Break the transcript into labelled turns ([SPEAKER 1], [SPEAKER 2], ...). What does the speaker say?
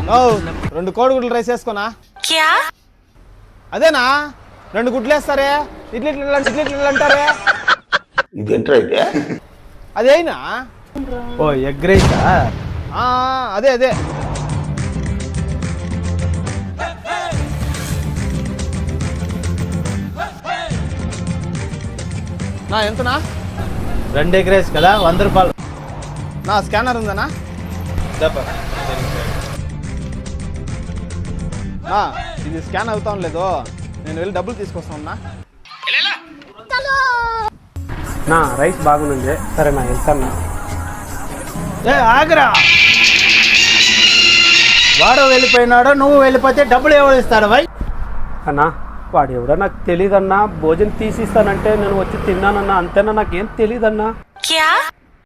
[SPEAKER 1] 2 కోడిగుడ్లు రైస్ వేసుకోనా? అదేనా 2 గుడ్లు వేస్తారే ఇట్లా అంటారే.
[SPEAKER 2] ఇదేంటైతే
[SPEAKER 1] అదేనా?
[SPEAKER 3] ఓ ఎగ్ రైసా?
[SPEAKER 1] అదే నా ఎంతనా?
[SPEAKER 3] 2 ఎగ్ రైస్ కదా, 100 రూపాయలు.
[SPEAKER 1] నా స్కానర్ ఉందనా? ఇది స్కాన్ అవుతాం లేదు, నేను వెళ్ళి డబ్బులు తీసుకొస్తాను.
[SPEAKER 4] నా రైస్ బాగుంది. సరే నా వెళ్తాను.
[SPEAKER 3] ఆగరా, వాడు వెళ్ళిపోయినాడో నువ్వు వెళ్ళిపోతే డబ్బులు ఎవరు ఇస్తాడు భయ్?
[SPEAKER 4] అన్నా వాడు ఎవడో నాకు తెలియదన్నా. భోజనం తీసిస్తానంటే నేను వచ్చి తిన్నానన్నా, అంతేనా? నాకేం తెలియదన్నా.